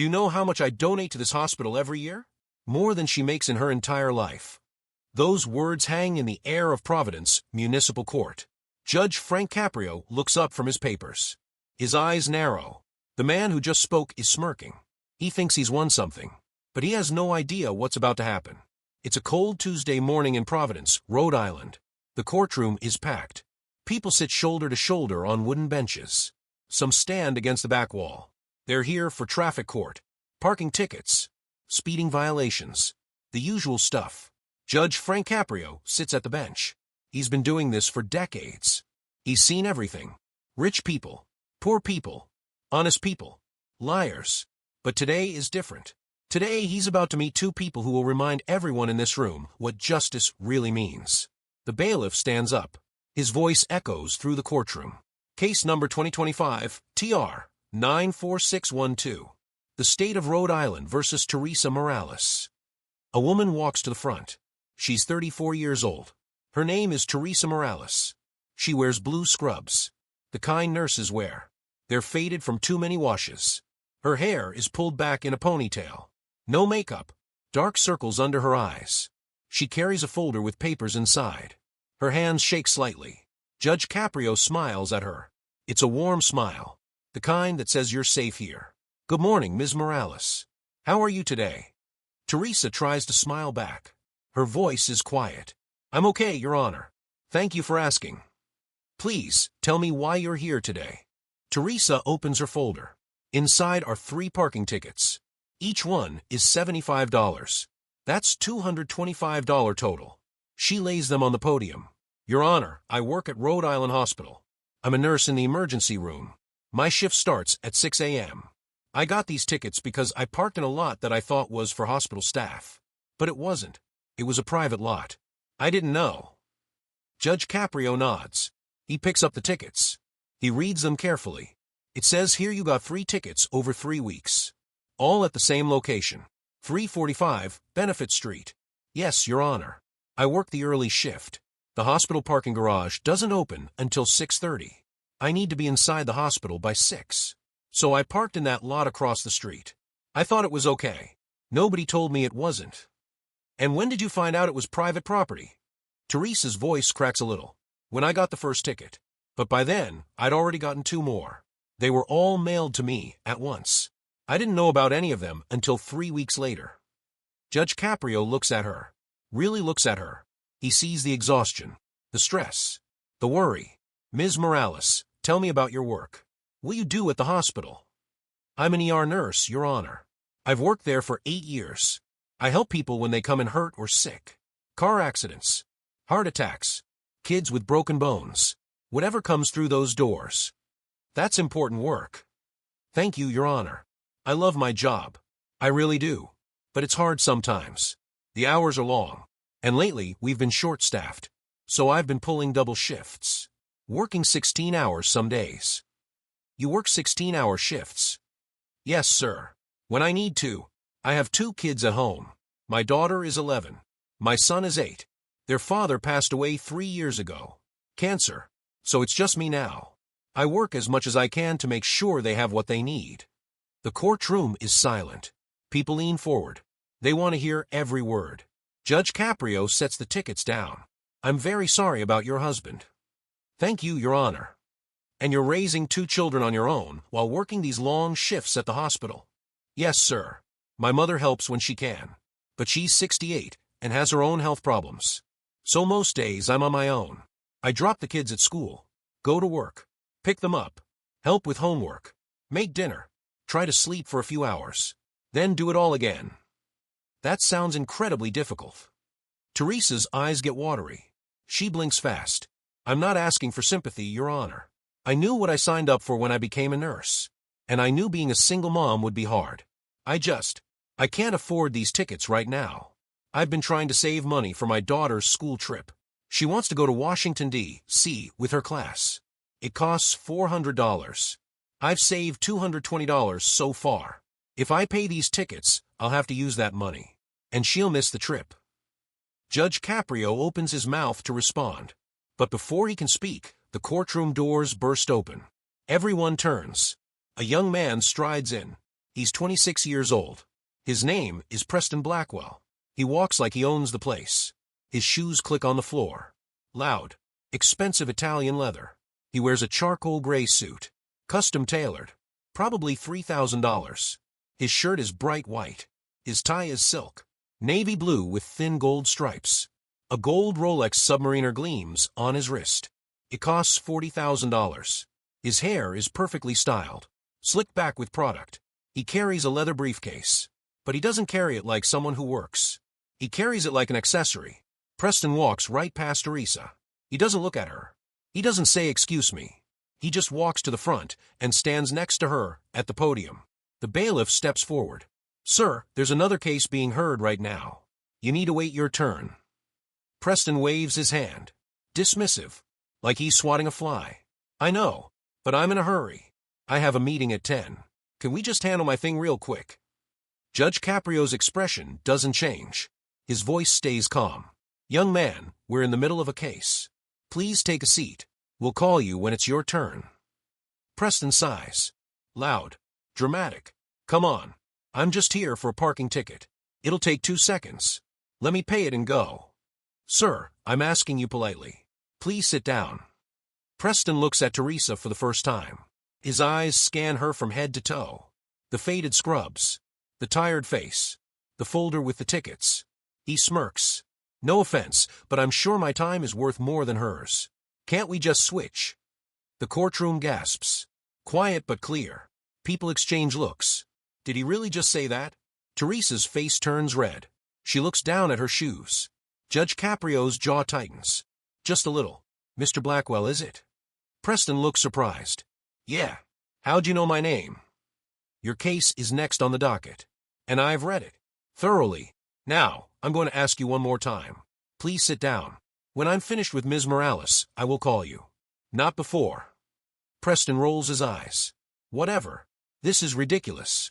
Do you know how much I donate to this hospital every year? More than she makes in her entire life. Those words hang in the air of Providence Municipal Court. Judge Frank Caprio looks up from his papers. His eyes narrow. The man who just spoke is smirking. He thinks he's won something, but he has no idea what's about to happen. It's a cold Tuesday morning in Providence, Rhode Island. The courtroom is packed. People sit shoulder to shoulder on wooden benches. Some stand against the back wall. They're here for traffic court, parking tickets, speeding violations, the usual stuff. Judge Frank Caprio sits at the bench. He's been doing this for decades. He's seen everything. Rich people, poor people, honest people, liars. But today is different. Today he's about to meet two people who will remind everyone in this room what justice really means. The bailiff stands up. His voice echoes through the courtroom. Case number 2025, TR 94612. The State of Rhode Island versus Theresa Morales. A woman walks to the front. She's 34 years old. Her name is Theresa Morales. She wears blue scrubs, the kind nurses wear. They're faded from too many washes. Her hair is pulled back in a ponytail. No makeup, dark circles under her eyes. She carries a folder with papers inside. Her hands shake slightly. Judge Caprio smiles at her. It's a warm smile, the kind that says you're safe here. Good morning, Ms. Morales. How are you today? Theresa tries to smile back. Her voice is quiet. I'm okay, Your Honor. Thank you for asking. Please, tell me why you're here today. Theresa opens her folder. Inside are 3 parking tickets. Each one is $75. That's $225 total. She lays them on the podium. Your Honor, I work at Rhode Island Hospital. I'm a nurse in the emergency room. My shift starts at 6 a.m. I got these tickets because I parked in a lot that I thought was for hospital staff. But it wasn't. It was a private lot. I didn't know. Judge Caprio nods. He picks up the tickets. He reads them carefully. It says here you got 3 tickets over 3 weeks. All at the same location. 345 Benefit Street. Yes, Your Honor. I work the early shift. The hospital parking garage doesn't open until 6:30. I need to be inside the hospital by 6. So I parked in that lot across the street. I thought it was okay. Nobody told me it wasn't. And when did you find out it was private property? Theresa's voice cracks a little. When I got the first ticket. But by then, I'd already gotten 2 more. They were all mailed to me at once. I didn't know about any of them until 3 weeks later. Judge Caprio looks at her. Really looks at her. He sees the exhaustion, the stress, the worry. Ms. Morales, tell me about your work. What you do at the hospital? I'm an ER nurse, Your Honor. I've worked there for 8 years. I help people when they come in hurt or sick. Car accidents, heart attacks, kids with broken bones. Whatever comes through those doors. That's important work. Thank you, Your Honor. I love my job. I really do. But it's hard sometimes. The hours are long. And lately, we've been short-staffed. So I've been pulling double shifts. Working 16 hours some days. You work 16-hour shifts? Yes, sir. When I need to. I have 2 kids at home. My daughter is 11. My son is 8. Their father passed away 3 years ago. Cancer. So it's just me now. I work as much as I can to make sure they have what they need. The courtroom is silent. People lean forward. They want to hear every word. Judge Caprio sets the tickets down. I'm very sorry about your husband. Thank you, Your Honor. And you're raising 2 children on your own while working these long shifts at the hospital? Yes, sir. My mother helps when she can. But she's 68 and has her own health problems. So most days I'm on my own. I drop the kids at school, go to work, pick them up, help with homework, make dinner, try to sleep for a few hours, then do it all again. That sounds incredibly difficult. Theresa's eyes get watery. She blinks fast. I'm not asking for sympathy, Your Honor. I knew what I signed up for when I became a nurse. And I knew being a single mom would be hard. I can't afford these tickets right now. I've been trying to save money for my daughter's school trip. She wants to go to Washington, D.C. with her class. It costs $400. I've saved $220 so far. If I pay these tickets, I'll have to use that money. And she'll miss the trip. Judge Caprio opens his mouth to respond. But before he can speak, the courtroom doors burst open. Everyone turns. A young man strides in. He's 26 years old. His name is Preston Blackwell. He walks like he owns the place. His shoes click on the floor. Loud, expensive Italian leather. He wears a charcoal gray suit. Custom tailored. Probably $3,000. His shirt is bright white. His tie is silk. Navy blue with thin gold stripes. A gold Rolex Submariner gleams on his wrist. It costs $40,000. His hair is perfectly styled. Slicked back with product. He carries a leather briefcase. But he doesn't carry it like someone who works. He carries it like an accessory. Preston walks right past Theresa. He doesn't look at her. He doesn't say excuse me. He just walks to the front and stands next to her at the podium. The bailiff steps forward. Sir, there's another case being heard right now. You need to wait your turn. Preston waves his hand. Dismissive. Like he's swatting a fly. I know, but I'm in a hurry. I have a meeting at 10. Can we just handle my thing real quick? Judge Caprio's expression doesn't change. His voice stays calm. Young man, we're in the middle of a case. Please take a seat. We'll call you when it's your turn. Preston sighs. Loud. Dramatic. Come on. I'm just here for a parking ticket. It'll take 2 seconds. Let me pay it and go. Sir, I'm asking you politely. Please sit down. Preston looks at Theresa for the first time. His eyes scan her from head to toe. The faded scrubs. The tired face. The folder with the tickets. He smirks. No offense, but I'm sure my time is worth more than hers. Can't we just switch? The courtroom gasps. Quiet but clear. People exchange looks. Did he really just say that? Theresa's face turns red. She looks down at her shoes. Judge Caprio's jaw tightens. Just a little. Mr. Blackwell, is it? Preston looks surprised. Yeah. How'd you know my name? Your case is next on the docket. And I've read it. Thoroughly. Now, I'm going to ask you one more time. Please sit down. When I'm finished with Ms. Morales, I will call you. Not before. Preston rolls his eyes. Whatever. This is ridiculous.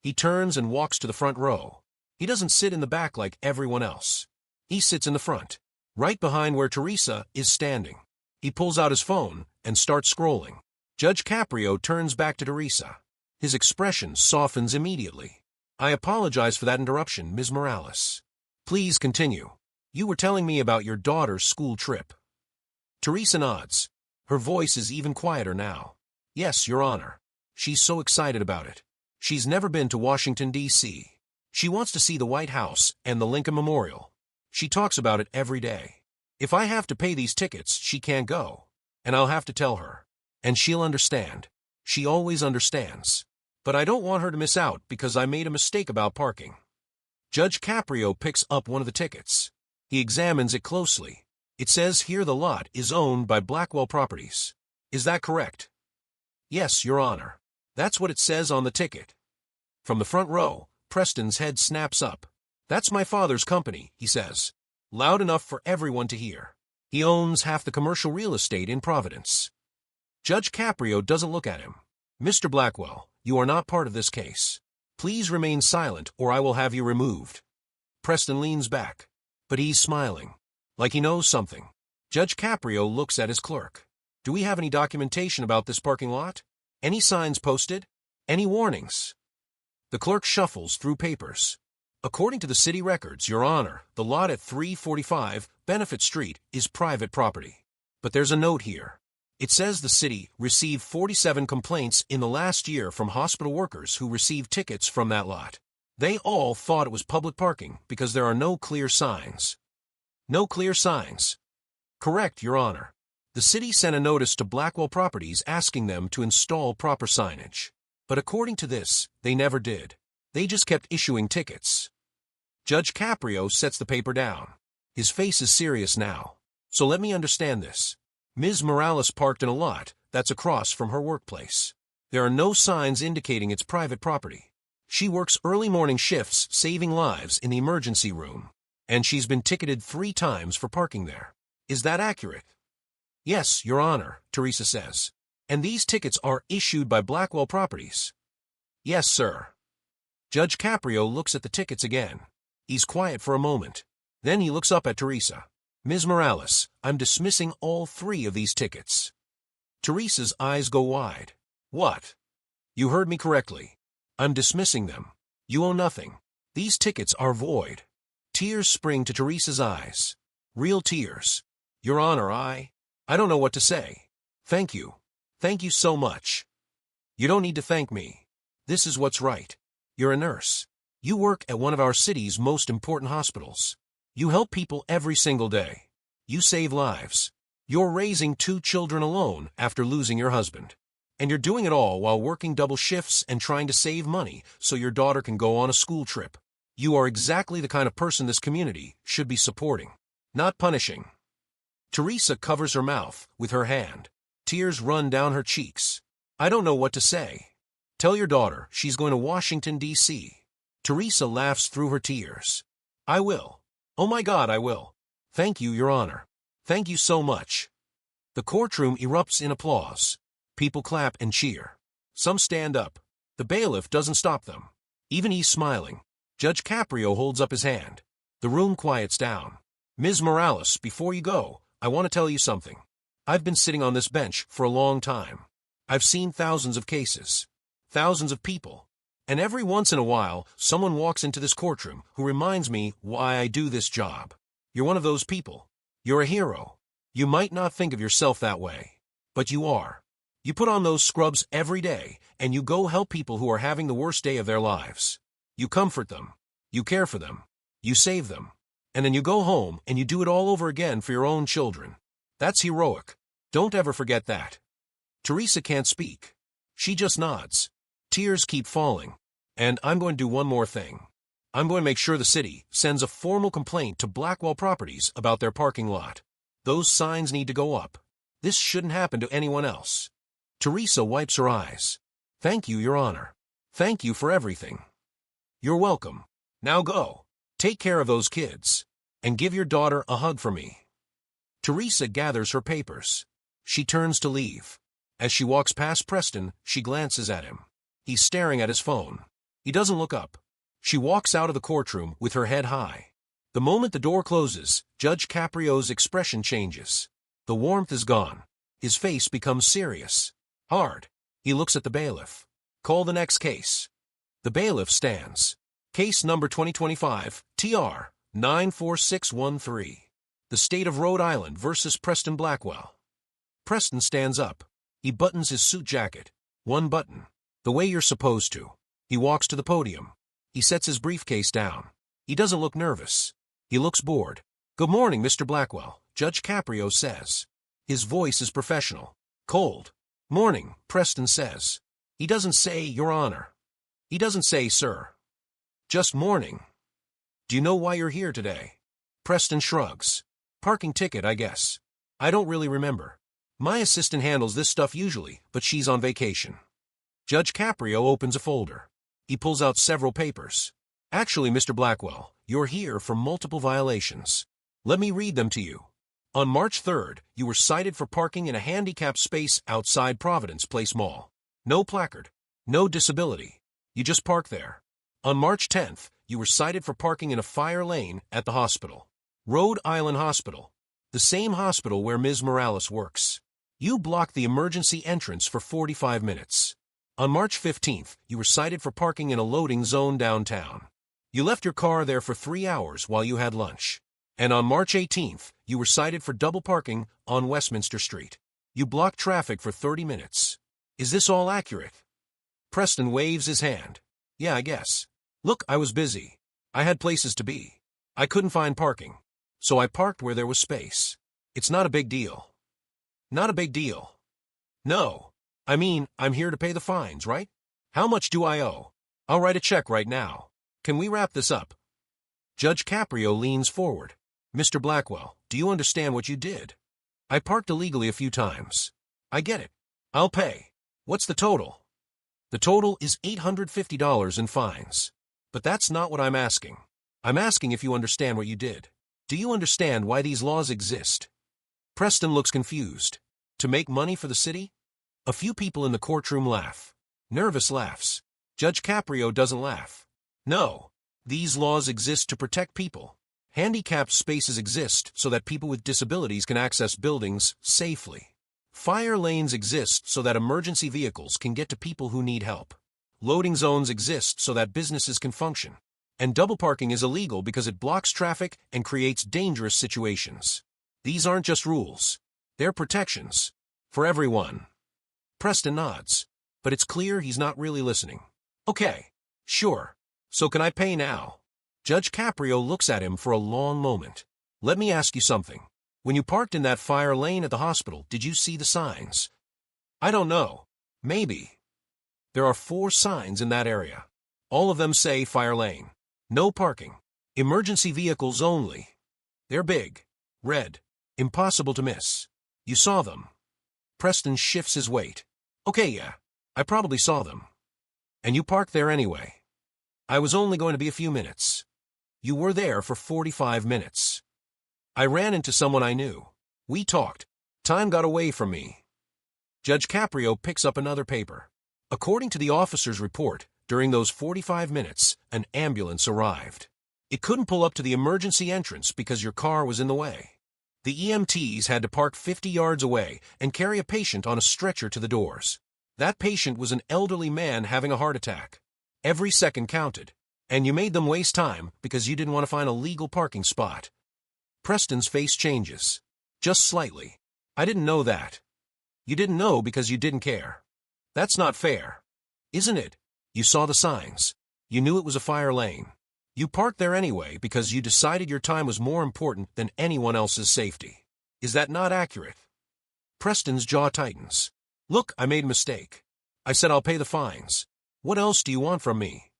He turns and walks to the front row. He doesn't sit in the back like everyone else. He sits in the front, right behind where Theresa is standing. He pulls out his phone and starts scrolling. Judge Caprio turns back to Theresa. His expression softens immediately. I apologize for that interruption, Ms. Morales. Please continue. You were telling me about your daughter's school trip. Theresa nods. Her voice is even quieter now. Yes, Your Honor. She's so excited about it. She's never been to Washington, D.C. She wants to see the White House and the Lincoln Memorial. She talks about it every day. If I have to pay these tickets, she can't go. And I'll have to tell her. And she'll understand. She always understands. But I don't want her to miss out because I made a mistake about parking. Judge Caprio picks up one of the tickets. He examines it closely. It says here the lot is owned by Blackwell Properties. Is that correct? Yes, Your Honor. That's what it says on the ticket. From the front row, Preston's head snaps up. That's my father's company, he says. Loud enough for everyone to hear. He owns half the commercial real estate in Providence. Judge Caprio doesn't look at him. Mr. Blackwell, you are not part of this case. Please remain silent or I will have you removed. Preston leans back. But he's smiling. Like he knows something. Judge Caprio looks at his clerk. Do we have any documentation about this parking lot? Any signs posted? Any warnings? The clerk shuffles through papers. According to the city records, Your Honor, the lot at 345 Benefit Street is private property. But there's a note here. It says the city received 47 complaints in the last year from hospital workers who received tickets from that lot. They all thought it was public parking because there are no clear signs. No clear signs. Correct, Your Honor. The city sent a notice to Blackwell Properties asking them to install proper signage. But according to this, they never did. They just kept issuing tickets. Judge Caprio sets the paper down. His face is serious now. So let me understand this. Ms. Morales parked in a lot that's across from her workplace. There are no signs indicating it's private property. She works early morning shifts saving lives in the emergency room. And she's been ticketed 3 times for parking there. Is that accurate? Yes, Your Honor, Theresa says. And these tickets are issued by Blackwell Properties. Yes, sir. Judge Caprio looks at the tickets again. He's quiet for a moment. Then he looks up at Theresa. Ms. Morales, I'm dismissing all 3 of these tickets. Theresa's eyes go wide. What? You heard me correctly. I'm dismissing them. You owe nothing. These tickets are void. Tears spring to Theresa's eyes. Real tears. Your Honor, I don't know what to say. Thank you. Thank you so much. You don't need to thank me. This is what's right. You're a nurse. You work at one of our city's most important hospitals. You help people every single day. You save lives. You're raising 2 children alone after losing your husband. And you're doing it all while working double shifts and trying to save money so your daughter can go on a school trip. You are exactly the kind of person this community should be supporting, not punishing. Theresa covers her mouth with her hand. Tears run down her cheeks. I don't know what to say. Tell your daughter she's going to Washington, D.C. Theresa laughs through her tears. I will. Oh my God, I will. Thank you, Your Honor. Thank you so much. The courtroom erupts in applause. People clap and cheer. Some stand up. The bailiff doesn't stop them. Even he's smiling. Judge Caprio holds up his hand. The room quiets down. Ms. Morales, before you go, I want to tell you something. I've been sitting on this bench for a long time. I've seen thousands of cases. Thousands of people. And every once in a while, someone walks into this courtroom who reminds me why I do this job. You're one of those people. You're a hero. You might not think of yourself that way, but you are. You put on those scrubs every day, and you go help people who are having the worst day of their lives. You comfort them. You care for them. You save them. And then you go home and you do it all over again for your own children. That's heroic. Don't ever forget that. Theresa can't speak. She just nods. Tears keep falling. And I'm going to do one more thing. I'm going to make sure the city sends a formal complaint to Blackwell Properties about their parking lot. Those signs need to go up. This shouldn't happen to anyone else. Theresa wipes her eyes. Thank you, Your Honor. Thank you for everything. You're welcome. Now go. Take care of those kids. And give your daughter a hug for me. Theresa gathers her papers. She turns to leave. As she walks past Preston, she glances at him. He's staring at his phone. He doesn't look up. She walks out of the courtroom with her head high. The moment the door closes, Judge Caprio's expression changes. The warmth is gone. His face becomes serious. Hard. He looks at the bailiff. Call the next case. The bailiff stands. Case number 2025, TR 94613. The State of Rhode Island versus Preston Blackwell. Preston stands up. He buttons his suit jacket. One button. The way you're supposed to. He walks to the podium. He sets his briefcase down. He doesn't look nervous. He looks bored. Good morning, Mr. Blackwell, Judge Caprio says. His voice is professional. Cold. Morning, Preston says. He doesn't say, Your Honor. He doesn't say, Sir. Just morning. Do you know why you're here today? Preston shrugs. Parking ticket, I guess. I don't really remember. My assistant handles this stuff usually, but she's on vacation. Judge Caprio opens a folder. He pulls out several papers. Actually, Mr. Blackwell, you're here for multiple violations. Let me read them to you. On March 3rd, you were cited for parking in a handicapped space outside Providence Place Mall. No placard. No disability. You just park there. On March 10th, you were cited for parking in a fire lane at the hospital. Rhode Island Hospital. The same hospital where Ms. Morales works. You blocked the emergency entrance for 45 minutes. On March 15th, you were cited for parking in a loading zone downtown. You left your car there for 3 hours while you had lunch. And on March 18th, you were cited for double parking on Westminster Street. You blocked traffic for 30 minutes. Is this all accurate? Preston waves his hand. Yeah, I guess. Look, I was busy. I had places to be. I couldn't find parking. So I parked where there was space. It's not a big deal. Not a big deal. No. I mean, I'm here to pay the fines, right? How much do I owe? I'll write a check right now. Can we wrap this up? Judge Caprio leans forward. Mr. Blackwell, do you understand what you did? I parked illegally a few times. I get it. I'll pay. What's the total? The total is $850 in fines. But that's not what I'm asking. I'm asking if you understand what you did. Do you understand why these laws exist? Preston looks confused. To make money for the city? A few people in the courtroom laugh. Nervous laughs. Judge Caprio doesn't laugh. No. These laws exist to protect people. Handicapped spaces exist so that people with disabilities can access buildings safely. Fire lanes exist so that emergency vehicles can get to people who need help. Loading zones exist so that businesses can function. And double parking is illegal because it blocks traffic and creates dangerous situations. These aren't just rules. They're protections. For everyone. Preston nods. But it's clear he's not really listening. Okay. Sure. So can I pay now? Judge Caprio looks at him for a long moment. Let me ask you something. When you parked in that fire lane at the hospital, did you see the signs? I don't know. Maybe. There are 4 signs in that area. All of them say fire lane. No parking. Emergency vehicles only. They're big. Red. Impossible to miss. You saw them. Preston shifts his weight. Okay, yeah. I probably saw them. And you parked there anyway. I was only going to be a few minutes. You were there for 45 minutes. I ran into someone I knew. We talked. Time got away from me. Judge Caprio picks up another paper. According to the officer's report, during those 45 minutes, an ambulance arrived. It couldn't pull up to the emergency entrance because your car was in the way. The EMTs had to park 50 yards away and carry a patient on a stretcher to the doors. That patient was an elderly man having a heart attack. Every second counted. And you made them waste time because you didn't want to find a legal parking spot. Preston's face changes. Just slightly. I didn't know that. You didn't know because you didn't care. That's not fair. Isn't it? You saw the signs. You knew it was a fire lane. You parked there anyway because you decided your time was more important than anyone else's safety. Is that not accurate? Preston's jaw tightens. Look, I made a mistake. I said I'll pay the fines. What else do you want from me?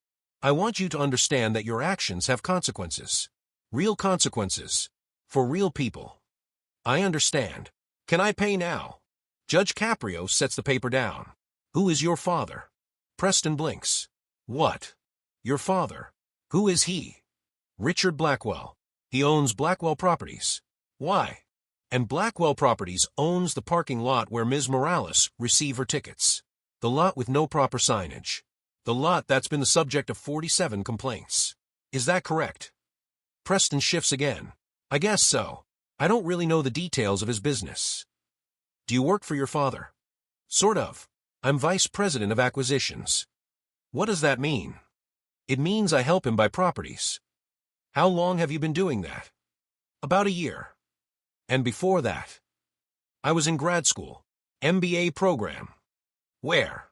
I want you to understand that your actions have consequences. Real consequences. For real people. I understand. Can I pay now? Judge Caprio sets the paper down. Who is your father? Preston blinks. What? Your father? Who is he? Richard Blackwell. He owns Blackwell Properties. Why? And Blackwell Properties owns the parking lot where Ms. Morales received her tickets. The lot with no proper signage. The lot that's been the subject of 47 complaints. Is that correct? Preston shifts again. I guess so. I don't really know the details of his business. Do you work for your father? Sort of. I'm vice president of acquisitions. What does that mean? It means I help him buy properties. How long have you been doing that? About a year. And before that? I was in grad school. MBA program. Where?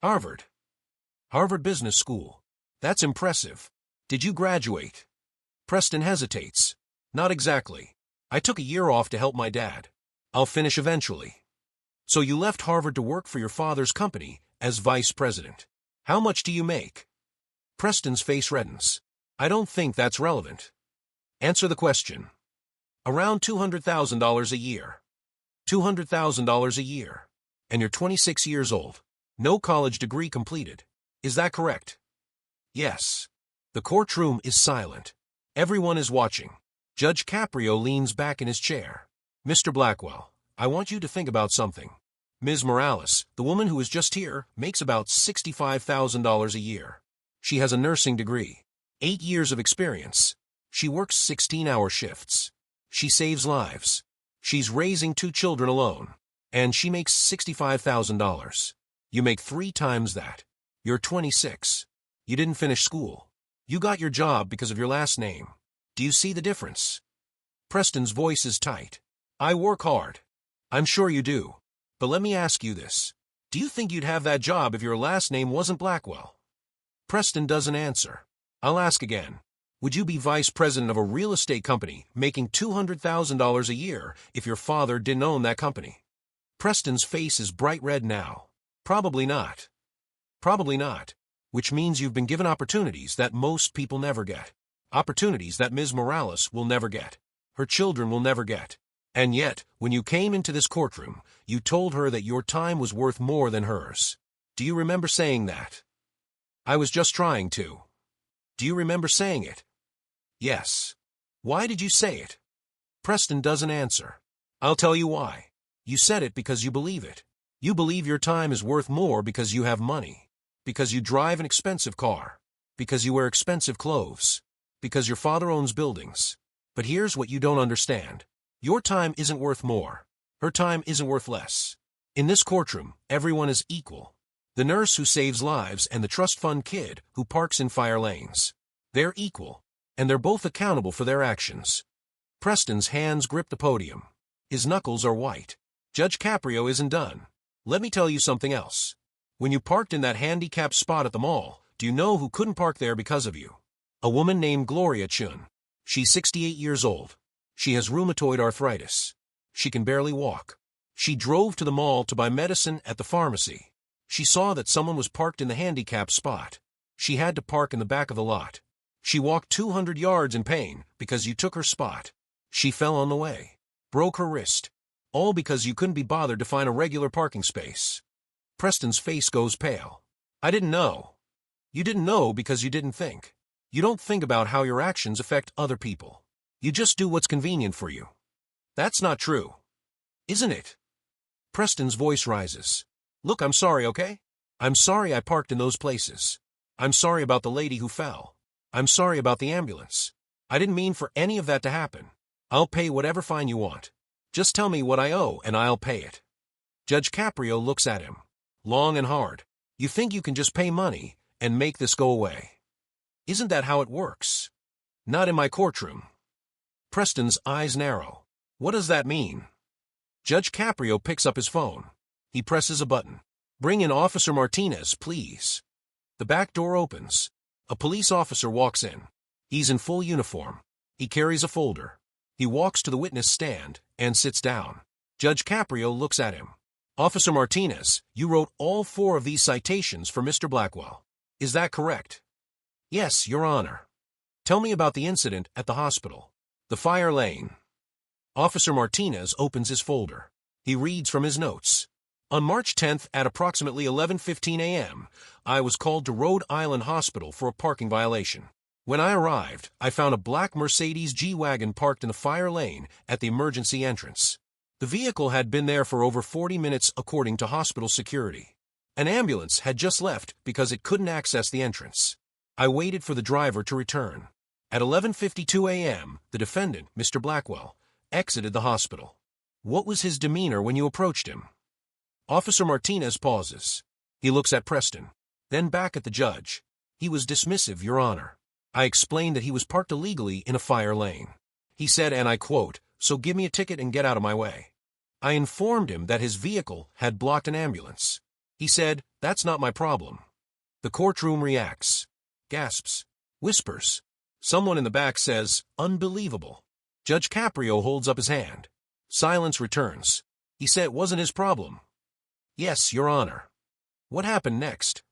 Harvard. Harvard Business School. That's impressive. Did you graduate? Preston hesitates. Not exactly. I took a year off to help my dad. I'll finish eventually. So you left Harvard to work for your father's company as vice president. How much do you make? Preston's face reddens. I don't think that's relevant. Answer the question. Around $200,000 a year. $200,000 a year. And you're 26 years old. No college degree completed. Is that correct? Yes. The courtroom is silent. Everyone is watching. Judge Caprio leans back in his chair. Mr. Blackwell, I want you to think about something. Ms. Morales, the woman who is just here, makes about $65,000 a year. She has a nursing degree, 8 years of experience. She works 16-hour shifts. She saves lives. She's raising 2 children alone. And she makes $65,000. You make 3 times that. You're 26. You didn't finish school. You got your job because of your last name. Do you see the difference? Preston's voice is tight. I work hard. I'm sure you do. But let me ask you this. Do you think you'd have that job if your last name wasn't Blackwell? Preston doesn't answer. I'll ask again. Would you be vice president of a real estate company making $200,000 a year if your father didn't own that company? Preston's face is bright red now. Probably not. Probably not. Which means you've been given opportunities that most people never get. Opportunities that Ms. Morales will never get. Her children will never get. And yet, when you came into this courtroom, you told her that your time was worth more than hers. Do you remember saying that? I was just trying to. Do you remember saying it? Yes. Why did you say it? Preston doesn't answer. I'll tell you why. You said it because you believe it. You believe your time is worth more because you have money. Because you drive an expensive car. Because you wear expensive clothes. Because your father owns buildings. But here's what you don't understand. Your time isn't worth more. Her time isn't worth less. In this courtroom, everyone is equal. The nurse who saves lives and the trust fund kid who parks in fire lanes. They're equal, and they're both accountable for their actions. Preston's hands grip the podium. His knuckles are white. Judge Caprio isn't done. Let me tell you something else. When you parked in that handicapped spot at the mall, do you know who couldn't park there because of you? A woman named Gloria Chun. She's 68 years old. She has rheumatoid arthritis. She can barely walk. She drove to the mall to buy medicine at the pharmacy. She saw that someone was parked in the handicapped spot. She had to park in the back of the lot. She walked 200 yards in pain because you took her spot. She fell on the way. Broke her wrist. All because you couldn't be bothered to find a regular parking space. Preston's face goes pale. I didn't know. You didn't know because you didn't think. You don't think about how your actions affect other people. You just do what's convenient for you. That's not true. Isn't it? Preston's voice rises. Look, I'm sorry, okay? I'm sorry I parked in those places. I'm sorry about the lady who fell. I'm sorry about the ambulance. I didn't mean for any of that to happen. I'll pay whatever fine you want. Just tell me what I owe and I'll pay it. Judge Caprio looks at him. Long and hard. You think you can just pay money and make this go away? Isn't that how it works? Not in my courtroom. Preston's eyes narrow. What does that mean? Judge Caprio picks up his phone. He presses a button. Bring in Officer Martinez, please. The back door opens. A police officer walks in. He's in full uniform. He carries a folder. He walks to the witness stand and sits down. Judge Caprio looks at him. Officer Martinez, you wrote all 4 of these citations for Mr. Blackwell. Is that correct? Yes, Your Honor. Tell me about the incident at the hospital. The fire lane. Officer Martinez opens his folder. He reads from his notes. On March 10th at approximately 11:15 a.m., I was called to Rhode Island Hospital for a parking violation. When I arrived, I found a black Mercedes G-Wagon parked in the fire lane at the emergency entrance. The vehicle had been there for over 40 minutes according to hospital security. An ambulance had just left because it couldn't access the entrance. I waited for the driver to return. At 11:52 a.m., the defendant, Mr. Blackwell, exited the hospital. What was his demeanor when you approached him? Officer Martinez pauses. He looks at Preston, then back at the judge. He was dismissive, Your Honor. I explained that he was parked illegally in a fire lane. He said, and I quote, "So give me a ticket and get out of my way." I informed him that his vehicle had blocked an ambulance. He said, "That's not my problem." The courtroom reacts. Gasps. Whispers. Someone in the back says, "Unbelievable." Judge Caprio holds up his hand. Silence returns. He said it wasn't his problem. Yes, Your Honor. What happened next?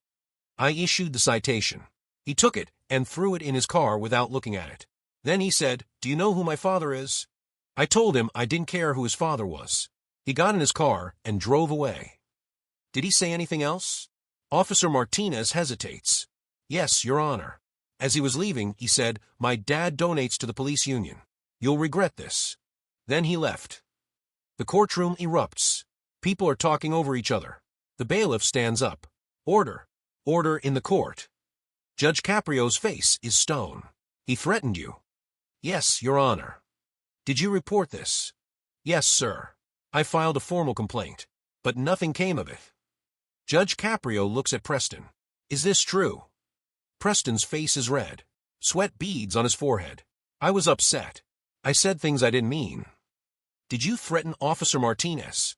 I issued the citation. He took it and threw it in his car without looking at it. Then he said, "Do you know who my father is?" I told him I didn't care who his father was. He got in his car and drove away. Did he say anything else? Officer Martinez hesitates. Yes, Your Honor. As he was leaving, he said, "My dad donates to the police union. You'll regret this." Then he left. The courtroom erupts. People are talking over each other. The bailiff stands up. Order. Order in the court. Judge Caprio's face is stone. He threatened you. Yes, Your Honor. Did you report this? Yes, sir. I filed a formal complaint, but nothing came of it. Judge Caprio looks at Preston. Is this true? Preston's face is red. Sweat beads on his forehead. I was upset. I said things I didn't mean. Did you threaten Officer Martinez?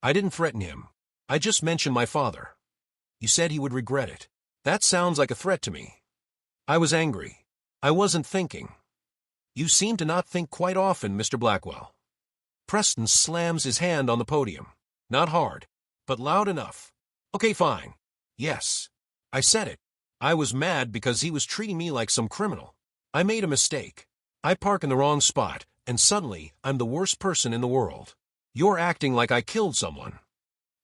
I didn't threaten him. I just mentioned my father. You said he would regret it. That sounds like a threat to me. I was angry. I wasn't thinking. You seem to not think quite often, Mr. Blackwell. Preston slams his hand on the podium. Not hard, but loud enough. Okay, fine. Yes. I said it. I was mad because he was treating me like some criminal. I made a mistake. I park in the wrong spot, and suddenly I'm the worst person in the world. You're acting like I killed someone.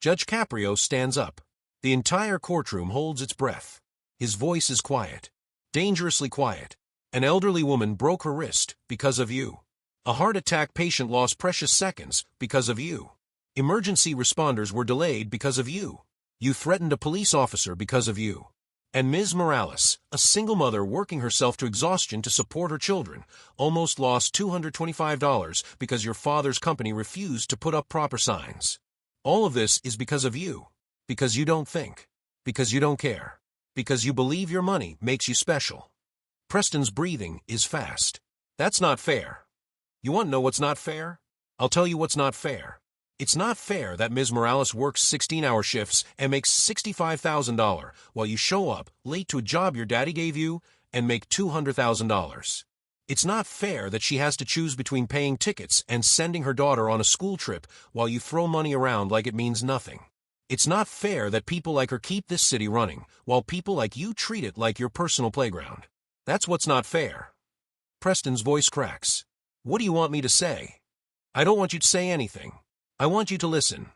Judge Caprio stands up. The entire courtroom holds its breath. His voice is quiet. Dangerously quiet. An elderly woman broke her wrist because of you. A heart attack patient lost precious seconds because of you. Emergency responders were delayed because of you. You threatened a police officer because of you. And Ms. Morales, a single mother working herself to exhaustion to support her children, almost lost $225 because your father's company refused to put up proper signs. All of this is because of you. Because you don't think. Because you don't care. Because you believe your money makes you special. Preston's breathing is fast. That's not fair. You want to know what's not fair? I'll tell you what's not fair. It's not fair that Ms. Morales works 16-hour shifts and makes $65,000 while you show up late to a job your daddy gave you and make $200,000. It's not fair that she has to choose between paying tickets and sending her daughter on a school trip while you throw money around like it means nothing. It's not fair that people like her keep this city running while people like you treat it like your personal playground. That's what's not fair. Preston's voice cracks. What do you want me to say? I don't want you to say anything. I want you to listen.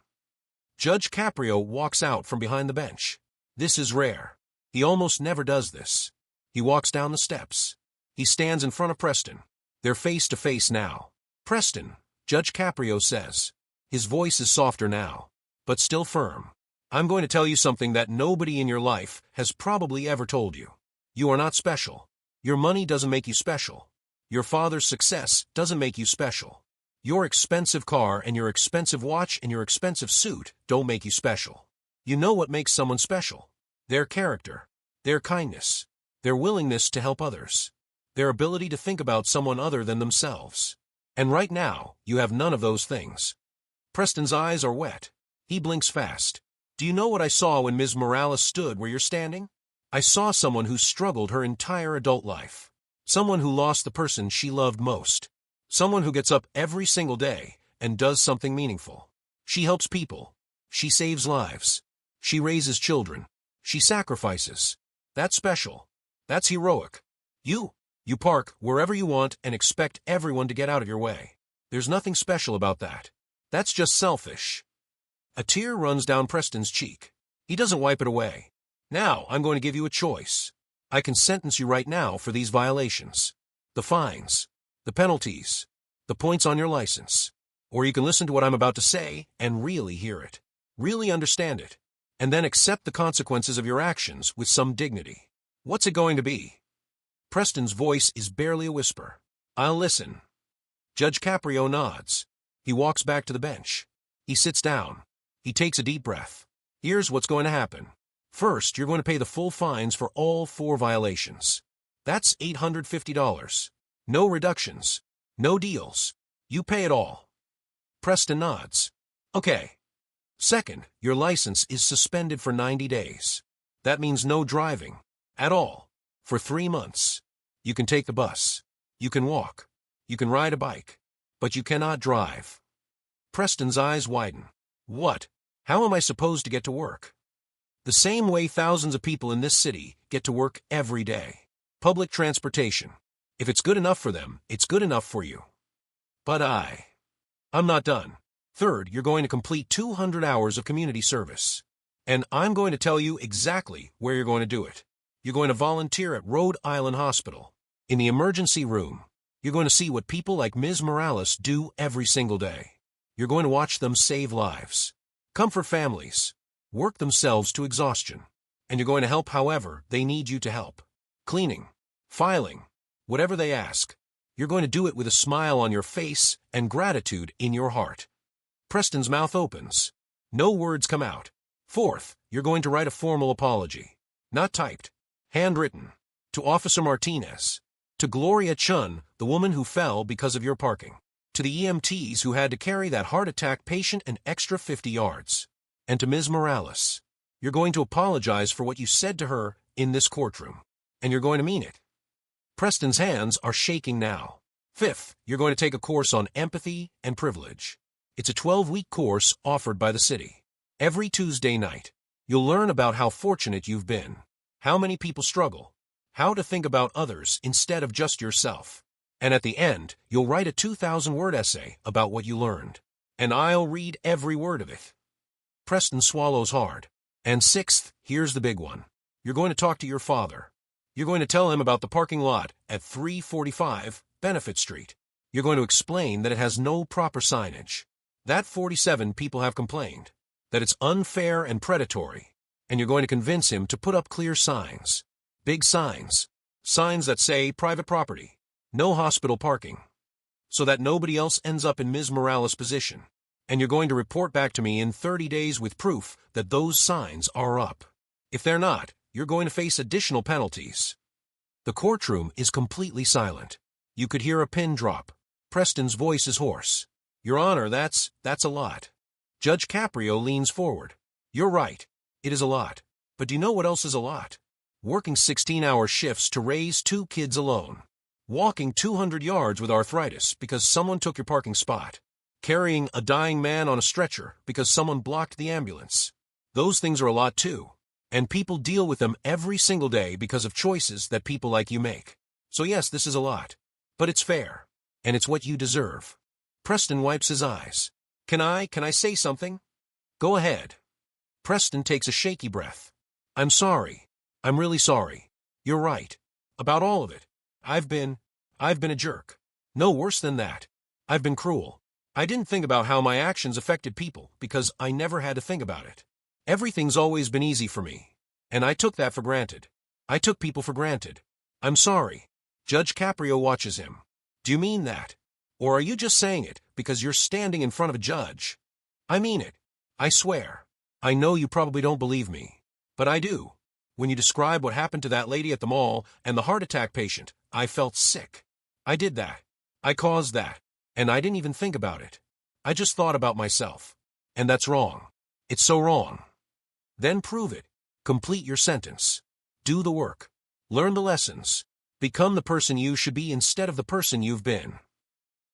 Judge Caprio walks out from behind the bench. This is rare. He almost never does this. He walks down the steps. He stands in front of Preston. They're face to face now. Preston, Judge Caprio says. His voice is softer now, but still firm. I'm going to tell you something that nobody in your life has probably ever told you. You are not special. Your money doesn't make you special. Your father's success doesn't make you special. Your expensive car and your expensive watch and your expensive suit don't make you special. You know what makes someone special? Their character, their kindness, their willingness to help others, their ability to think about someone other than themselves. And right now, you have none of those things. Preston's eyes are wet. He blinks fast. Do you know what I saw when Ms. Morales stood where you're standing? I saw someone who struggled her entire adult life. Someone who lost the person she loved most. Someone who gets up every single day and does something meaningful. She helps people. She saves lives. She raises children. She sacrifices. That's special. That's heroic. You park wherever you want and expect everyone to get out of your way. There's nothing special about that. That's just selfish. A tear runs down Preston's cheek. He doesn't wipe it away. Now I'm going to give you a choice. I can sentence you right now for these violations. The fines. The penalties, the points on your license. Or you can listen to what I'm about to say and really hear it, really understand it, and then accept the consequences of your actions with some dignity. What's it going to be? Preston's voice is barely a whisper. I'll listen. Judge Caprio nods. He walks back to the bench. He sits down. He takes a deep breath. Here's what's going to happen. First, you're going to pay the full fines for all 4 violations. That's $850. No reductions. No deals. You pay it all. Preston nods. Okay. Second, your license is suspended for 90 days. That means no driving. At all. For 3 months. You can take the bus. You can walk. You can ride a bike. But you cannot drive. Preston's eyes widen. What? How am I supposed to get to work? The same way thousands of people in this city get to work every day. Public transportation. If it's good enough for them, it's good enough for you. But I'm not done. Third, you're going to complete 200 hours of community service. And I'm going to tell you exactly where you're going to do it. You're going to volunteer at Rhode Island Hospital. In the emergency room, you're going to see what people like Ms. Morales do every single day. You're going to watch them save lives, comfort families, work themselves to exhaustion. And you're going to help however they need you to help. Cleaning, filing, whatever they ask, you're going to do it with a smile on your face and gratitude in your heart. Preston's mouth opens. No words come out. Fourth, you're going to write a formal apology. Not typed. Handwritten. To Officer Martinez. To Gloria Chun, the woman who fell because of your parking. To the EMTs who had to carry that heart attack patient an extra 50 yards. And to Ms. Morales. You're going to apologize for what you said to her in this courtroom. And you're going to mean it. Preston's hands are shaking now. Fifth, you're going to take a course on empathy and privilege. It's a 12-week course offered by the city. Every Tuesday night, you'll learn about how fortunate you've been, how many people struggle, how to think about others instead of just yourself. And at the end, you'll write a 2,000-word essay about what you learned. And I'll read every word of it. Preston swallows hard. And sixth, here's the big one. You're going to talk to your father. You're going to tell him about the parking lot at 345 Benefit Street. You're going to explain that it has no proper signage. That 47 people have complained. That it's unfair and predatory. And you're going to convince him to put up clear signs. Big signs. Signs that say private property. No hospital parking. So that nobody else ends up in Ms. Morales' position. And you're going to report back to me in 30 days with proof that those signs are up. If they're not, you're going to face additional penalties. The courtroom is completely silent. You could hear a pin drop. Preston's voice is hoarse. Your Honor, that's a lot. Judge Caprio leans forward. You're right. It is a lot. But do you know what else is a lot? Working 16-hour shifts to raise 2 kids alone. Walking 200 yards with arthritis because someone took your parking spot. Carrying a dying man on a stretcher because someone blocked the ambulance. Those things are a lot too. And people deal with them every single day because of choices that people like you make. So yes, this is a lot. But it's fair. And it's what you deserve. Preston wipes his eyes. Can I say something? Go ahead. Preston takes a shaky breath. I'm sorry. I'm really sorry. You're right. About all of it. I've been a jerk. No, worse than that. I've been cruel. I didn't think about how my actions affected people because I never had to think about it. Everything's always been easy for me. And I took that for granted. I took people for granted. I'm sorry. Judge Caprio watches him. Do you mean that? Or are you just saying it because you're standing in front of a judge? I mean it. I swear. I know you probably don't believe me. But I do. When you describe what happened to that lady at the mall and the heart attack patient, I felt sick. I did that. I caused that. And I didn't even think about it. I just thought about myself. And that's wrong. It's so wrong. Then prove it. Complete your sentence. Do the work. Learn the lessons. Become the person you should be instead of the person you've been.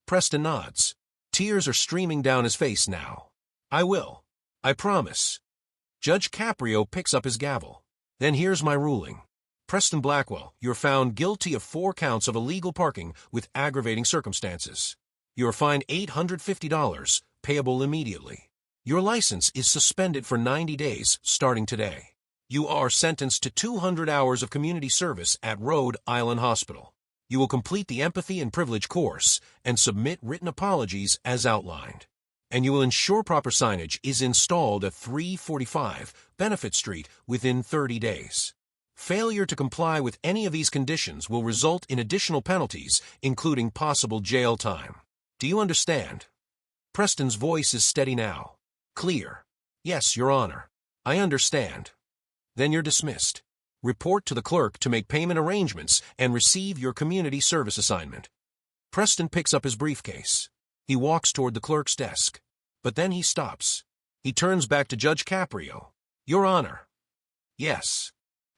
Preston nods. Tears are streaming down his face now. I will. I promise. Judge Caprio picks up his gavel. Then here's my ruling. Preston Blackwell, you're found guilty of 4 counts of illegal parking with aggravating circumstances. You are fined $850, payable immediately. Your license is suspended for 90 days, starting today. You are sentenced to 200 hours of community service at Rhode Island Hospital. You will complete the Empathy and Privilege course and submit written apologies as outlined. And you will ensure proper signage is installed at 345 Benefit Street within 30 days. Failure to comply with any of these conditions will result in additional penalties, including possible jail time. Do you understand? Preston's voice is steady now. Clear. Yes, Your Honor. I understand. Then you're dismissed. Report to the clerk to make payment arrangements and receive your community service assignment. Preston picks up his briefcase. He walks toward the clerk's desk. But then he stops. He turns back to Judge Caprio. Your Honor. Yes.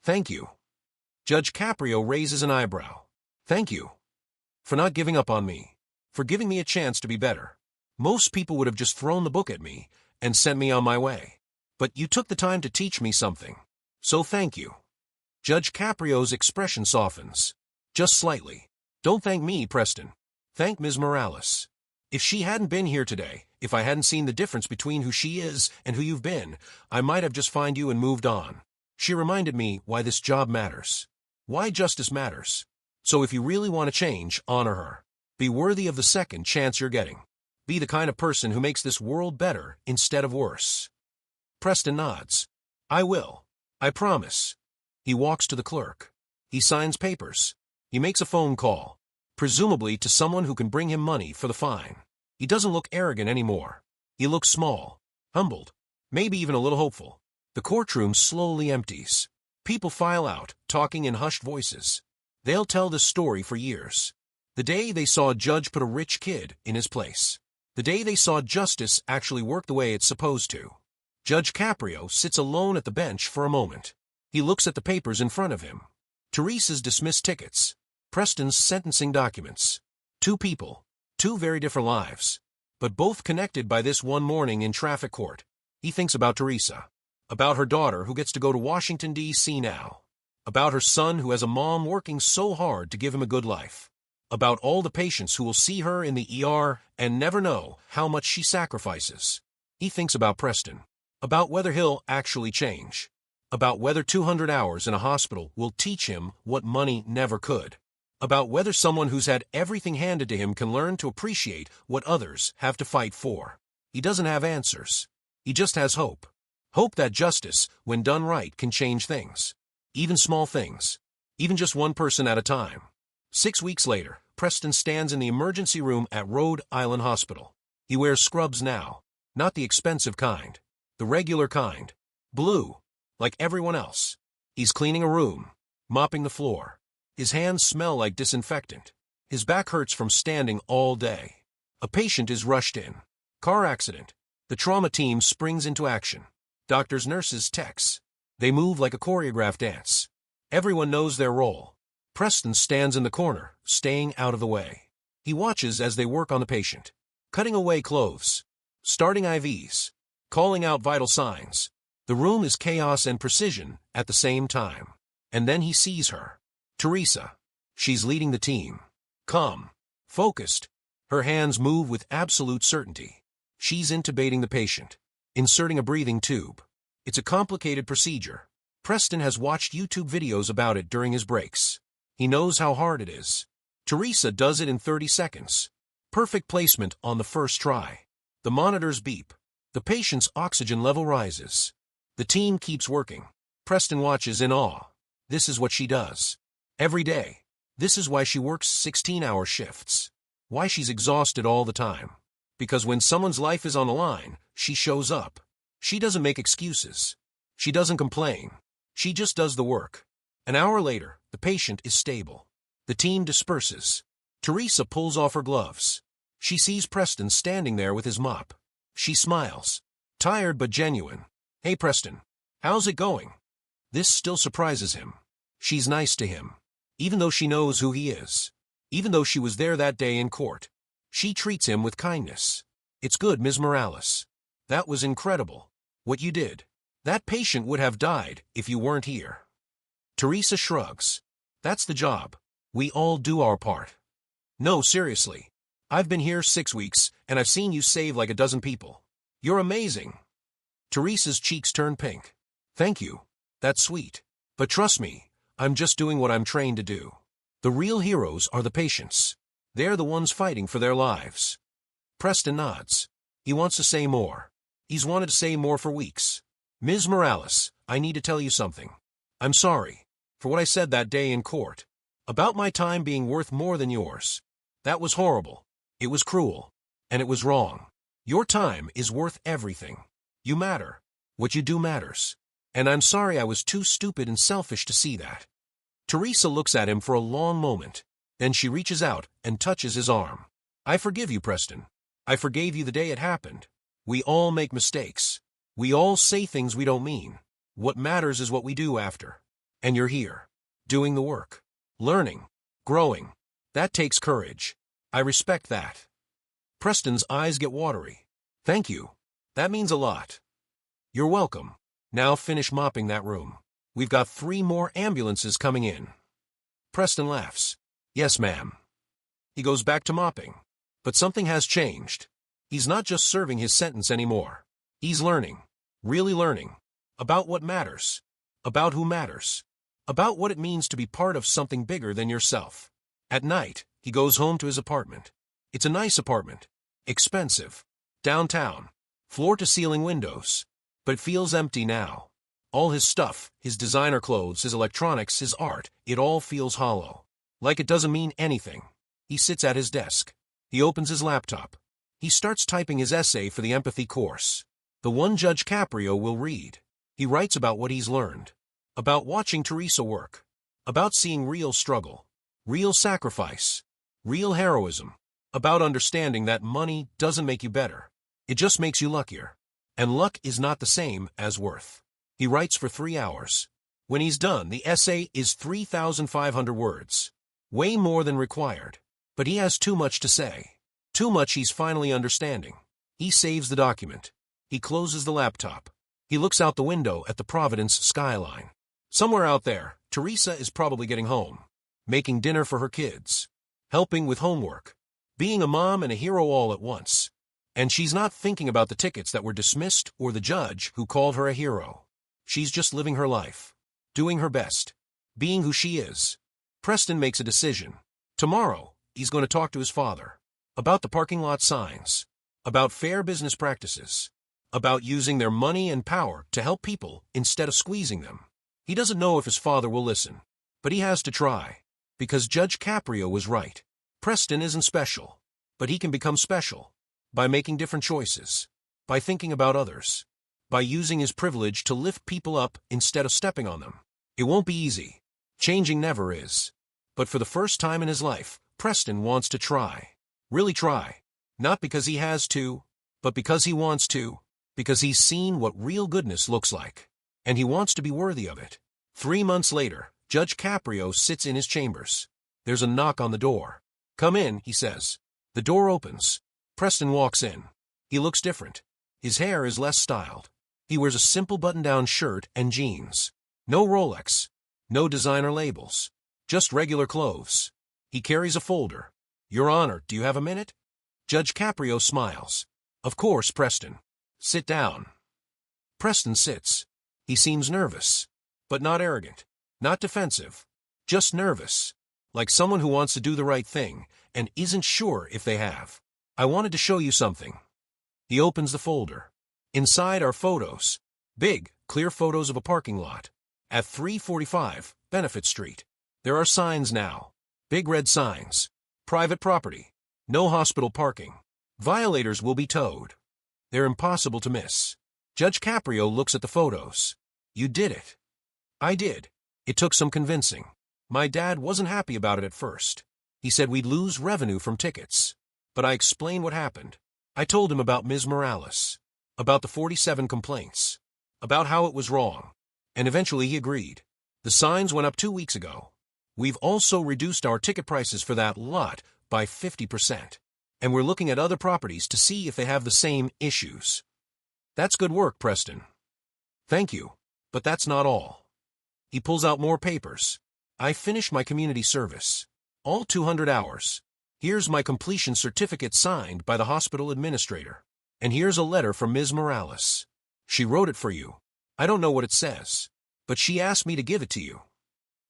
Thank you. Judge Caprio raises an eyebrow. Thank you. For not giving up on me. For giving me a chance to be better. Most people would have just thrown the book at me and sent me on my way. But you took the time to teach me something. So thank you. Judge Caprio's expression softens. Just slightly. Don't thank me, Preston. Thank Ms. Morales. If she hadn't been here today, if I hadn't seen the difference between who she is and who you've been, I might have just fined you and moved on. She reminded me why this job matters. Why justice matters. So if you really want to change, honor her. Be worthy of the second chance you're getting. Be the kind of person who makes this world better instead of worse. Preston nods. I will. I promise. He walks to the clerk. He signs papers. He makes a phone call, presumably to someone who can bring him money for the fine. He doesn't look arrogant anymore. He looks small, humbled, maybe even a little hopeful. The courtroom slowly empties. People file out, talking in hushed voices. They'll tell this story for years. The day they saw a judge put a rich kid in his place. The day they saw justice actually work the way it's supposed to. Judge Caprio sits alone at the bench for a moment. He looks at the papers in front of him. Theresa's dismissed tickets. Preston's sentencing documents. 2 people. 2 very different lives. But both connected by this one morning in traffic court. He thinks about Theresa. About her daughter who gets to go to Washington, D.C. now. About her son who has a mom working so hard to give him a good life. About all the patients who will see her in the ER and never know how much she sacrifices. He thinks about Preston. About whether he'll actually change. About whether 200 hours in a hospital will teach him what money never could. About whether someone who's had everything handed to him can learn to appreciate what others have to fight for. He doesn't have answers. He just has hope. Hope that justice, when done right, can change things. Even small things. Even just one person at a time. 6 weeks later, Preston stands in the emergency room at Rhode Island Hospital. He wears scrubs now. Not the expensive kind. The regular kind. Blue. like everyone else. He's cleaning a room, mopping the floor. His hands smell like disinfectant. His back hurts from standing all day. A patient is rushed in. Car accident. The trauma team springs into action. Doctors, nurses, techs. They move like a choreographed dance. Everyone knows their role. Preston stands in the corner, staying out of the way. He watches as they work on the patient. Cutting away clothes. Starting IVs. Calling out vital signs. The room is chaos and precision at the same time. And then he sees her. Theresa. She's leading the team. Calm. Focused. Her hands move with absolute certainty. She's intubating the patient. Inserting a breathing tube. It's a complicated procedure. Preston has watched YouTube videos about it during his breaks. He knows how hard it is. Theresa does it in 30 seconds. Perfect placement on the first try. The monitors beep. The patient's oxygen level rises. The team keeps working. Preston watches in awe. This is what she does. Every day. This is why she works 16-hour shifts. Why she's exhausted all the time. Because when someone's life is on the line, she shows up. She doesn't make excuses. She doesn't complain. She just does the work. An hour later, the patient is stable. The team disperses. Theresa pulls off her gloves. She sees Preston standing there with his mop. She smiles. Tired but genuine. Hey Preston, how's it going? This still surprises him. She's nice to him. Even though she knows who he is. Even though she was there that day in court. She treats him with kindness. It's good, Ms. Morales. That was incredible. What you did. That patient would have died if you weren't here. Theresa shrugs. That's the job. We all do our part. No, seriously. I've been here 6 weeks, and I've seen you save like a dozen people. You're amazing. Theresa's cheeks turn pink. Thank you. That's sweet. But trust me, I'm just doing what I'm trained to do. The real heroes are the patients. They're the ones fighting for their lives. Preston nods. He wants to say more. He's wanted to say more for weeks. Ms. Morales, I need to tell you something. I'm sorry for what I said that day in court. About my time being worth more than yours. That was horrible. It was cruel. And it was wrong. Your time is worth everything. You matter. What you do matters. And I'm sorry I was too stupid and selfish to see that. Theresa looks at him for a long moment. Then she reaches out and touches his arm. I forgive you, Preston. I forgave you the day it happened. We all make mistakes. We all say things we don't mean. What matters is what we do after. And you're here. Doing the work. Learning. Growing. That takes courage. I respect that. Preston's eyes get watery. Thank you. That means a lot. You're welcome. Now finish mopping that room. We've got 3 more ambulances coming in. Preston laughs. Yes, ma'am. He goes back to mopping. But something has changed. He's not just serving his sentence anymore. He's learning. Really learning. About what matters. About who matters. About what it means to be part of something bigger than yourself. At night, he goes home to his apartment. It's a nice apartment. Expensive. Downtown. Floor-to-ceiling windows. But it feels empty now. All his stuff, his designer clothes, his electronics, his art, it all feels hollow. Like it doesn't mean anything. He sits at his desk. He opens his laptop. He starts typing his essay for the empathy course. The one Judge Caprio will read. He writes about what he's learned. About watching Theresa work. About seeing real struggle. Real sacrifice. Real heroism. About understanding that money doesn't make you better. It just makes you luckier. And luck is not the same as worth. He writes for 3 hours. When he's done, the essay is 3,500 words. Way more than required. But he has too much to say. Too much he's finally understanding. He saves the document. He closes the laptop. He looks out the window at the Providence skyline. Somewhere out there, Theresa is probably getting home. Making dinner for her kids. Helping with homework. Being a mom and a hero all at once. And she's not thinking about the tickets that were dismissed or the judge who called her a hero. She's just living her life. Doing her best. Being who she is. Preston makes a decision. Tomorrow, he's going to talk to his father. About the parking lot signs. About fair business practices. About using their money and power to help people instead of squeezing them. He doesn't know if his father will listen. But he has to try. Because Judge Caprio was right. Preston isn't special. But he can become special. By making different choices. By thinking about others. by using his privilege to lift people up instead of stepping on them. It won't be easy. Changing never is. But for the first time in his life, Preston wants to try. Really try. Not because he has to, but because he wants to. Because he's seen what real goodness looks like. And he wants to be worthy of it. 3 months later, Judge Caprio sits in his chambers. There's a knock on the door. "Come in," he says. The door opens. Preston walks in. He looks different. His hair is less styled. He wears a simple button-down shirt and jeans. No Rolex. No designer labels. Just regular clothes. He carries a folder. "Your Honor, do you have a minute?" Judge Caprio smiles. "Of course, Preston. Sit down." Preston sits. He seems nervous. But not arrogant. Not defensive. Just nervous. Like someone who wants to do the right thing and isn't sure if they have. "I wanted to show you something." He opens the folder. Inside are photos. Big, clear photos of a parking lot. At 345 Benefit Street. There are signs now. Big red signs. Private property. No hospital parking. Violators will be towed. They're impossible to miss. Judge Caprio looks at the photos. "You did it." "I did. It took some convincing. My dad wasn't happy about it at first. He said we'd lose revenue from tickets. But I explained what happened. I told him about Ms. Morales. About the 47 complaints. About how it was wrong. And eventually he agreed. The signs went up 2 weeks ago. We've also reduced our ticket prices for that lot by 50%. And we're looking at other properties to see if they have the same issues." "That's good work, Preston." "Thank you. But that's not all." He pulls out more papers. "I finished my community service. All 200 hours. Here's my completion certificate signed by the hospital administrator. And here's a letter from Ms. Morales. She wrote it for you. I don't know what it says, but she asked me to give it to you."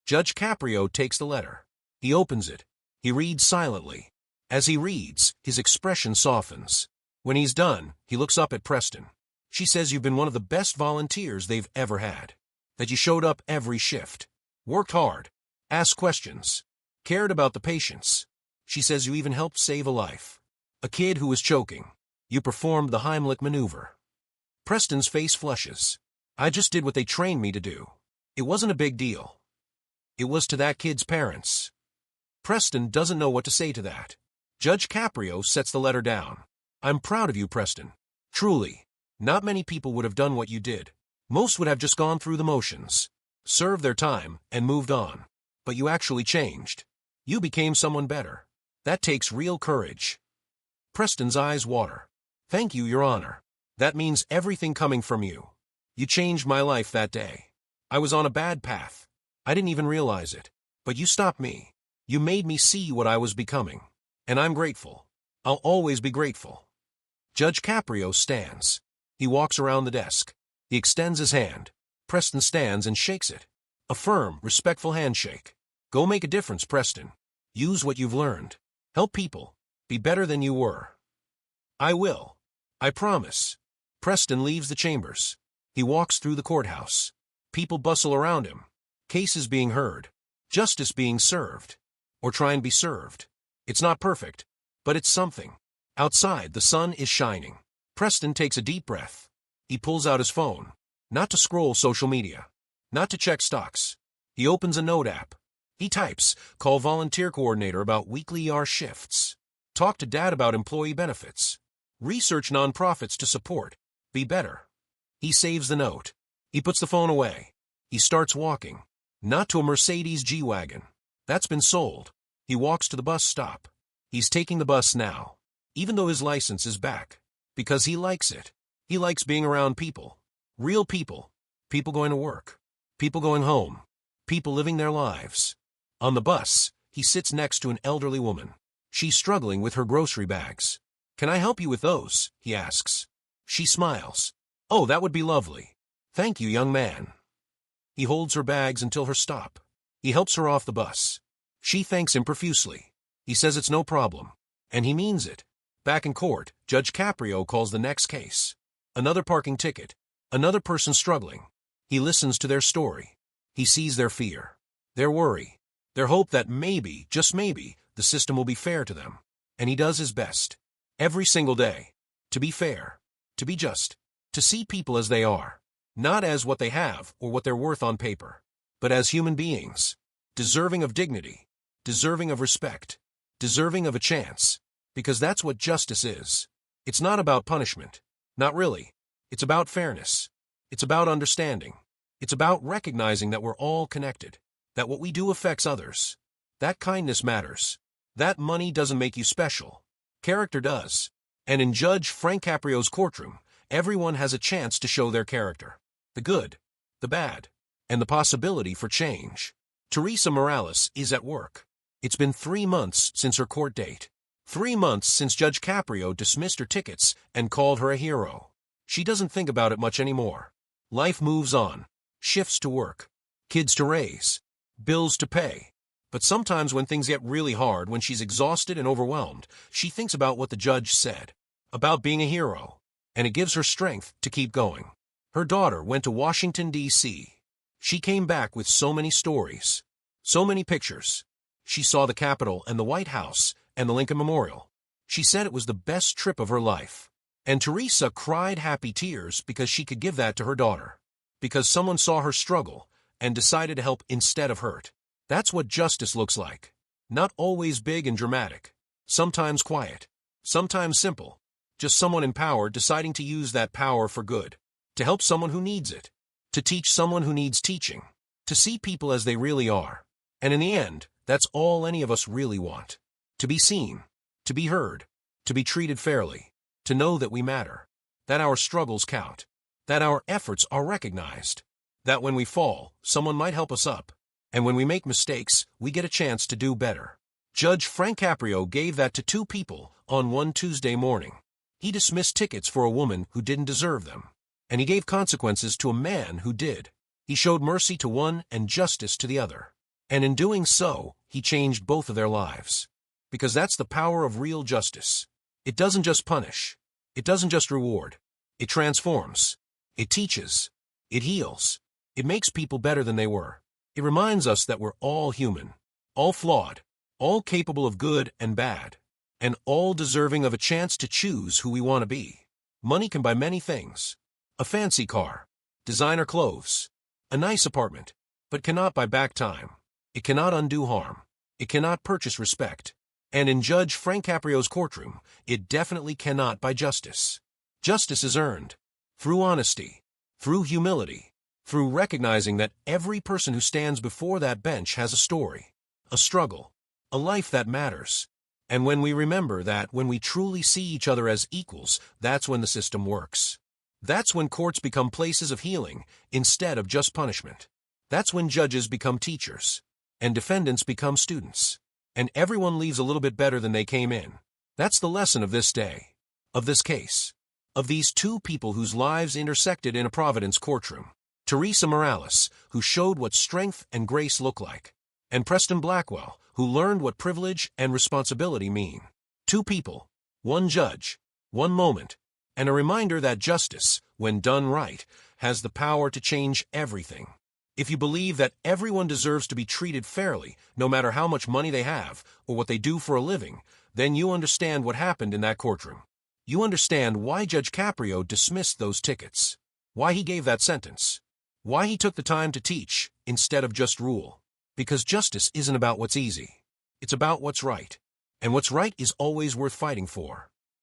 Judge Caprio takes the letter. He opens it. He reads silently. As he reads, his expression softens. When he's done, he looks up at Preston. "She says you've been one of the best volunteers they've ever had. That you showed up every shift. Worked hard. Asked questions. Cared about the patients. She says you even helped save a life. A kid who was choking. You performed the Heimlich maneuver." Preston's face flushes. "I just did what they trained me to do. It wasn't a big deal. It was to that kid's parents." Preston doesn't know what to say to that. Judge Caprio sets the letter down. "I'm proud of you, Preston. Truly. Not many people would have done what you did. Most would have just gone through the motions, served their time, and moved on. But you actually changed. You became someone better. That takes real courage." Preston's eyes water. "Thank you, Your Honor. That means everything coming from you. You changed my life that day. I was on a bad path. I didn't even realize it. But you stopped me. You made me see what I was becoming. And I'm grateful. I'll always be grateful." Judge Caprio stands. He walks around the desk. He extends his hand. Preston stands and shakes it. A firm, respectful handshake. "Go make a difference, Preston. Use what you've learned. Help people. Be better than you were." "I will. I promise." Preston leaves the chambers. He walks through the courthouse. People bustle around him. Cases being heard. Justice being served. Or try and be served. It's not perfect, but it's something. Outside, the sun is shining. Preston takes a deep breath. He pulls out his phone. Not to scroll social media. Not to check stocks. He opens a note app. He types, "Call volunteer coordinator about weekly ER shifts. Talk to dad about employee benefits. Research nonprofits to support. Be better." He saves the note. He puts the phone away. He starts walking. Not to a Mercedes G-Wagon. That's been sold. He walks to the bus stop. He's taking the bus now. Even though his license is back. Because he likes it. He likes being around people. Real people. People going to work. People going home. People living their lives. On the bus, he sits next to an elderly woman. She's struggling with her grocery bags. "Can I help you with those?" he asks. She smiles. "Oh, that would be lovely. Thank you, young man." He holds her bags until her stop. He helps her off the bus. She thanks him profusely. He says it's no problem. And he means it. Back in court, Judge Caprio calls the next case. Another parking ticket. Another person struggling. He listens to their story. He sees their fear. Their worry. Their hope that maybe, just maybe, the system will be fair to them. And he does his best. Every single day. To be fair. To be just. To To see people as they are, not as what they have or what they're worth on paper, but as human beings, deserving of dignity, deserving of respect, deserving of a chance, because that's what justice is. It's not about punishment. Not really. It's about fairness. It's about understanding. It's about recognizing that we're all connected, that what we do affects others, that kindness matters, that money doesn't make you special. Character does. And in Judge Frank Caprio's courtroom, everyone has a chance to show their character. The good, the bad, and the possibility for change. Theresa Morales is at work. It's been 3 months since her court date. 3 months since Judge Caprio dismissed her tickets and called her a hero. She doesn't think about it much anymore. Life moves on. Shifts to work. Kids to raise. Bills to pay. But sometimes when things get really hard, when she's exhausted and overwhelmed, she thinks about what the judge said. About being a hero. And it gives her strength to keep going. Her daughter went to Washington, D.C. She came back with so many stories. So many pictures. She saw the Capitol and the White House and the Lincoln Memorial. She said it was the best trip of her life. And Theresa cried happy tears because she could give that to her daughter. Because someone saw her struggle and decided to help instead of hurt. That's what justice looks like. Not always big and dramatic. Sometimes quiet. Sometimes simple. Just someone in power deciding to use that power for good. To help someone who needs it. To teach someone who needs teaching. To see people as they really are. And in the end, that's all any of us really want. To be seen. To be heard. To be treated fairly. To know that we matter. That our struggles count. That our efforts are recognized. That when we fall, someone might help us up. And when we make mistakes, we get a chance to do better. Judge Frank Caprio gave that to 2 people on one Tuesday morning. He dismissed tickets for a woman who didn't deserve them. And he gave consequences to a man who did. He showed mercy to one and justice to the other. And in doing so, he changed both of their lives. Because that's the power of real justice. It doesn't just punish. It doesn't just reward. It transforms. It teaches. It heals. It makes people better than they were. It reminds us that we're all human, all flawed, all capable of good and bad, and all deserving of a chance to choose who we want to be. Money can buy many things. A fancy car, designer clothes, a nice apartment, but cannot buy back time. It cannot undo harm. It cannot purchase respect. And in Judge Frank Caprio's courtroom, it definitely cannot buy justice. Justice is earned through honesty, through humility, through recognizing that every person who stands before that bench has a story, a struggle, a life that matters. And when we remember that, when we truly see each other as equals, that's when the system works. That's when courts become places of healing instead of just punishment. That's when judges become teachers, and defendants become students, and everyone leaves a little bit better than they came in. That's the lesson of this day, of this case, of these 2 people whose lives intersected in a Providence courtroom. Theresa Morales, who showed what strength and grace look like, and Preston Blackwell, who learned what privilege and responsibility mean. 2 people, 1 judge, 1 moment, and a reminder that justice, when done right, has the power to change everything. If you believe that everyone deserves to be treated fairly, no matter how much money they have or what they do for a living, then you understand what happened in that courtroom. You understand why Judge Caprio dismissed those tickets, why he gave that sentence, why he took the time to teach instead of just rule. Because justice isn't about what's easy. It's about what's right. And what's right is always worth fighting for.